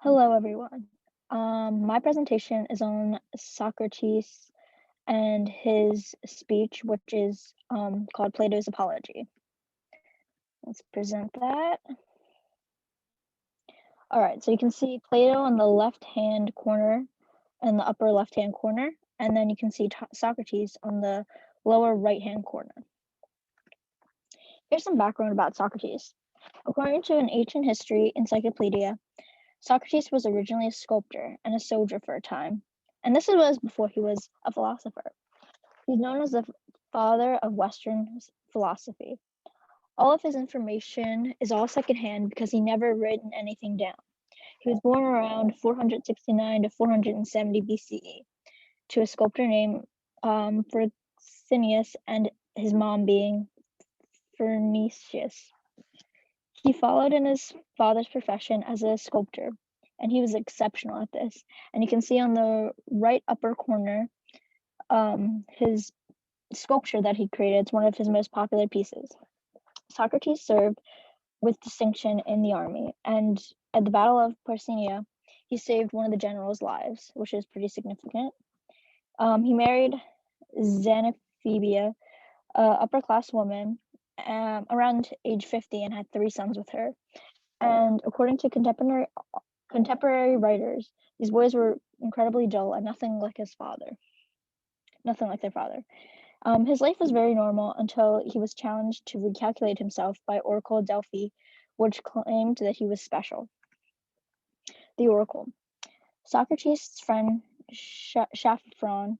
Hello, everyone. My presentation is on Socrates and his speech, which is called Plato's Apology. Let's present that. All right, so you can see Plato in the left-hand corner, in the upper left-hand corner, and then you can see Socrates on the lower right-hand corner. Here's some background about Socrates. According to an ancient history encyclopedia, Socrates was originally a sculptor and a soldier for a time, and this was before he was a philosopher. He's known as the father of Western philosophy. All of his information is all secondhand because he never written anything down. He was born around 469 to 470 BCE to a sculptor named Vercingeus and his mom being Pernicius. He followed in his father's profession as a sculptor, and he was exceptional at this. And you can see on the right upper corner his sculpture that he created. It's one of his most popular pieces. Socrates served with distinction in the army, and at the Battle of Persinia, he saved one of the generals' lives, which is pretty significant. He married Xenophobia, an upper-class woman, around age 50 and had 3 sons with her. And according to contemporary writers, these boys were incredibly dull and nothing like their father. His life was very normal until he was challenged to recalculate himself by Oracle Delphi, which claimed that he was special. The Oracle. Socrates' friend Chaperon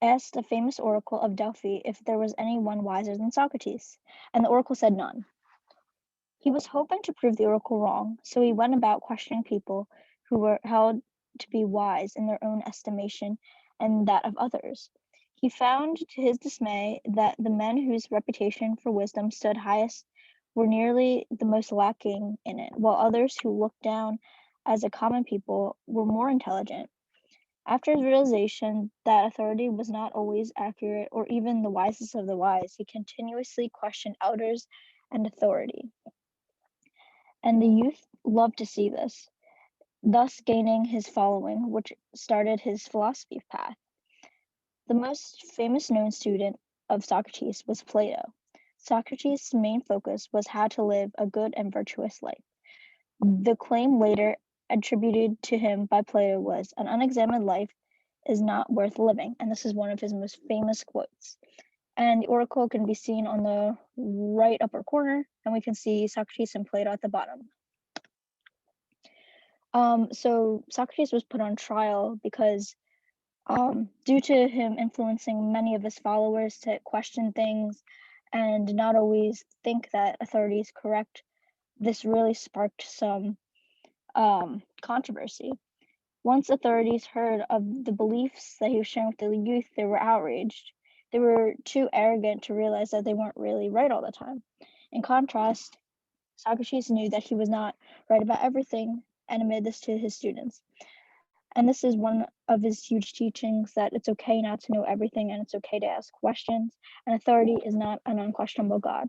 asked the famous Oracle of Delphi if there was anyone wiser than Socrates, and the Oracle said none. He was hoping to prove the Oracle wrong, so he went about questioning people who were held to be wise in their own estimation and that of others. He found, to his dismay, that the men whose reputation for wisdom stood highest were nearly the most lacking in it, while others who looked down as a common people were more intelligent. After his realization that authority was not always accurate or even the wisest of the wise, he continuously questioned elders and authority. And the youth loved to see this, thus gaining his following, which started his philosophy path. The most famous known student of Socrates was Plato. Socrates' main focus was how to live a good and virtuous life. The claim later attributed to him by Plato was, "An unexamined life is not worth living," and this is one of his most famous quotes. And the oracle can be seen on the right upper corner, and we can see Socrates and Plato at the bottom. So Socrates was put on trial because due to him influencing many of his followers to question things and not always think that authority is correct, this really sparked some controversy. Once authorities heard of the beliefs that he was sharing with the youth, they were outraged. They were too arrogant to realize that they weren't really right all the time. In contrast, Socrates knew that he was not right about everything and admitted this to his students. And this is one of his huge teachings, that it's okay not to know everything and it's okay to ask questions, and authority is not an unquestionable God.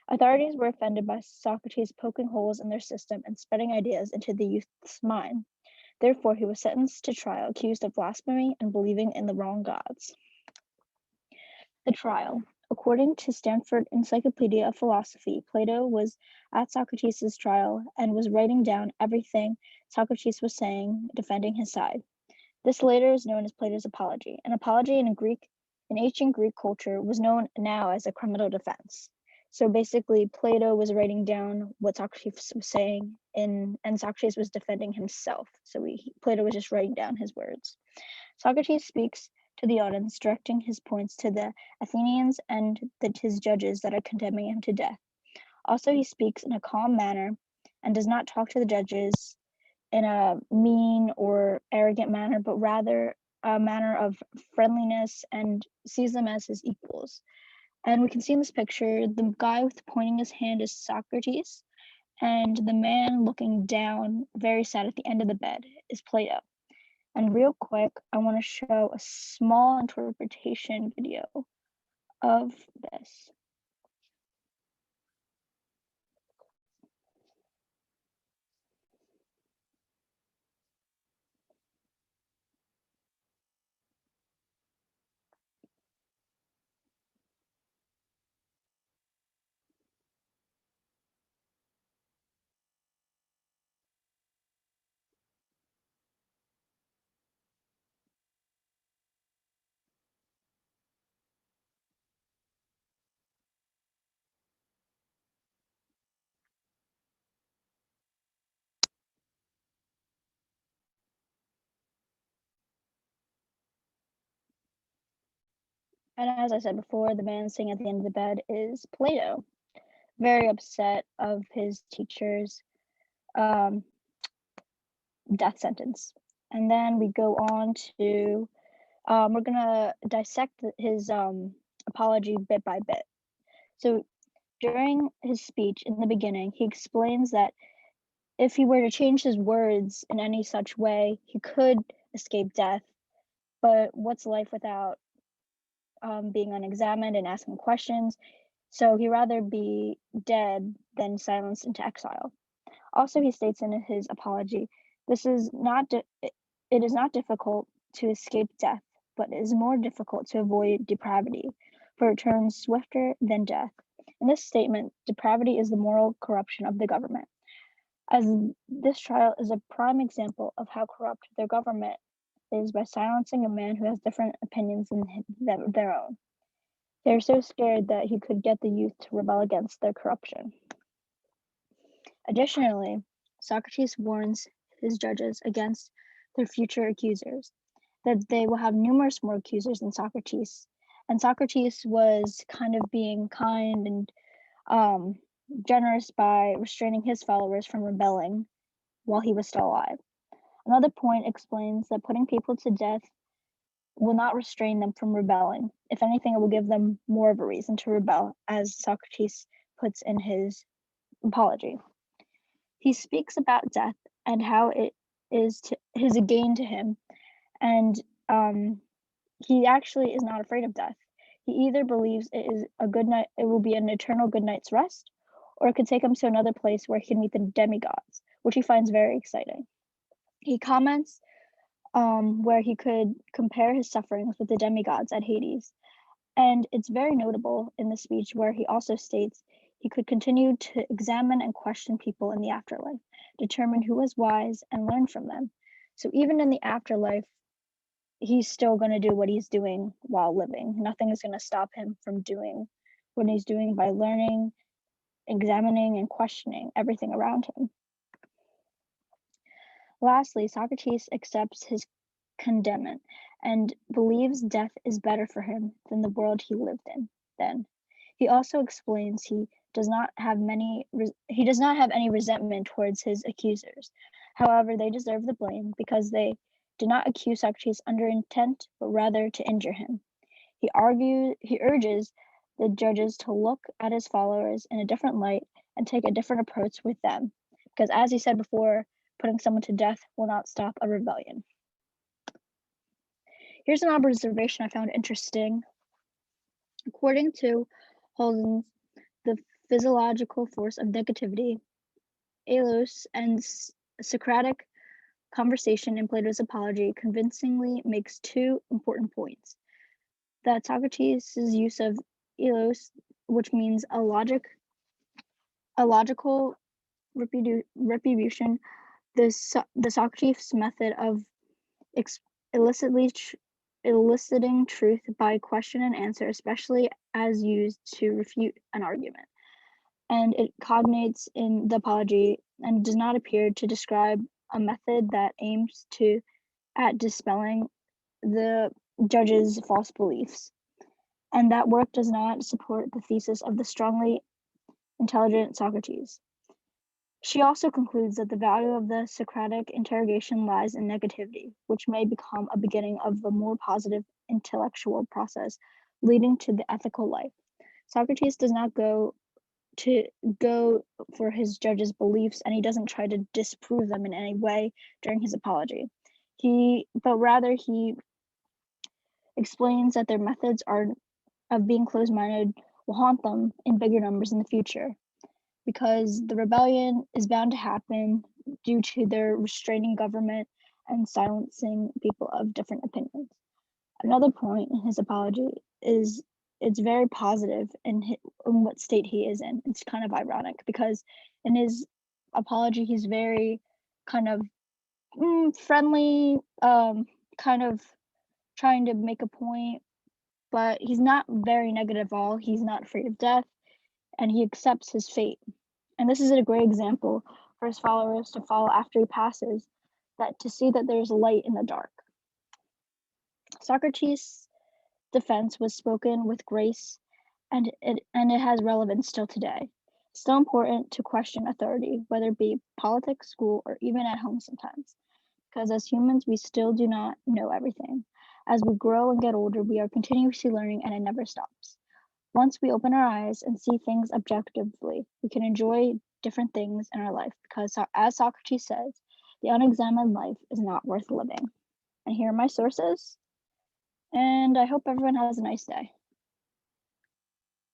Authorities were offended by Socrates poking holes in their system and spreading ideas into the youth's mind. Therefore, he was sentenced to trial, accused of blasphemy and believing in the wrong gods. The trial. According to Stanford Encyclopedia of Philosophy, Plato was at Socrates' trial and was writing down everything Socrates was saying, defending his side. This later is known as Plato's apology. An apology in ancient Greek culture was known now as a criminal defense. So basically, Plato was writing down what Socrates was saying, and Socrates was defending himself. So Plato was just writing down his words. Socrates speaks to the audience, directing his points to the Athenians and his judges that are condemning him to death. Also, he speaks in a calm manner and does not talk to the judges in a mean or arrogant manner, but rather a manner of friendliness, and sees them as his equals. And we can see in this picture, the guy with pointing his hand is Socrates, and the man looking down, very sad at the end of the bed, is Plato. And real quick, I want to show a small interpretation video of this. And as I said before, the man sitting at the end of the bed is Plato, very upset of his teacher's um, death sentence. And then we go on to, we're going to dissect his apology bit by bit. So during his speech in the beginning, he explains that if he were to change his words in any such way, he could escape death. But what's life without being unexamined and asking questions? So he'd rather be dead than silenced into exile. Also, he states in his apology, this is not it is not difficult to escape death, but it is more difficult to avoid depravity, for it returns swifter than death. In this statement, depravity is the moral corruption of the government, as this trial is a prime example of how corrupt their government is by silencing a man who has different opinions than their own. They are so scared that he could get the youth to rebel against their corruption. Additionally, Socrates warns his judges against their future accusers, that they will have numerous more accusers than Socrates. And Socrates was kind of being kind and generous by restraining his followers from rebelling while he was still alive. Another point explains that putting people to death will not restrain them from rebelling. If anything, it will give them more of a reason to rebel, as Socrates puts in his apology. He speaks about death and how it is a gain to him, and he actually is not afraid of death. He either believes it is a good night, it will be an eternal good night's rest, or it could take him to another place where he can meet the demigods, which he finds very exciting. He comments where he could compare his sufferings with the demigods at Hades. And it's very notable in the speech where he also states he could continue to examine and question people in the afterlife, determine who was wise, and learn from them. So even in the afterlife, he's still going to do what he's doing while living. Nothing is going to stop him from doing what he's doing by learning, examining, and questioning everything around him. Lastly, Socrates accepts his condemnment and believes death is better for him than the world he lived in then. He also explains he does not have any resentment towards his accusers. However, they deserve the blame because they did not accuse Socrates under intent, but rather to injure him. He urges the judges to look at his followers in a different light and take a different approach with them, because as he said before, putting someone to death will not stop a rebellion. Here's an observation I found interesting. According to Holden's The Physiological Force of Negativity, Alos and Socratic conversation in Plato's Apology convincingly makes two important points. That Socrates' use of Alos, which means a logical retribution, the Socrates method of eliciting truth by question and answer, especially as used to refute an argument. And it cognates in the apology and does not appear to describe a method that aims at dispelling the judge's false beliefs. And that work does not support the thesis of the strongly intelligent Socrates. She also concludes that the value of the Socratic interrogation lies in negativity, which may become a beginning of a more positive intellectual process leading to the ethical life. Socrates does not go for his judge's beliefs, and he doesn't try to disprove them in any way during his apology. But rather he explains that their methods of being closed-minded will haunt them in bigger numbers in the future, because the rebellion is bound to happen due to their restraining government and silencing people of different opinions. Another point in his apology is it's very positive in what state he is in. It's kind of ironic because in his apology, he's very kind of friendly, kind of trying to make a point, but he's not very negative at all. He's not afraid of death, and he accepts his fate. And this is a great example for his followers to follow after he passes, that to see that there's light in the dark. Socrates defense was spoken with grace, and it has relevance still today. It's still important to question authority, whether it be politics, school, or even at home sometimes, because as humans, we still do not know everything. As we grow and get older, we are continuously learning, and it never stops. Once we open our eyes and see things objectively, we can enjoy different things in our life because, as Socrates says, the unexamined life is not worth living. And here are my sources, and I hope everyone has a nice day.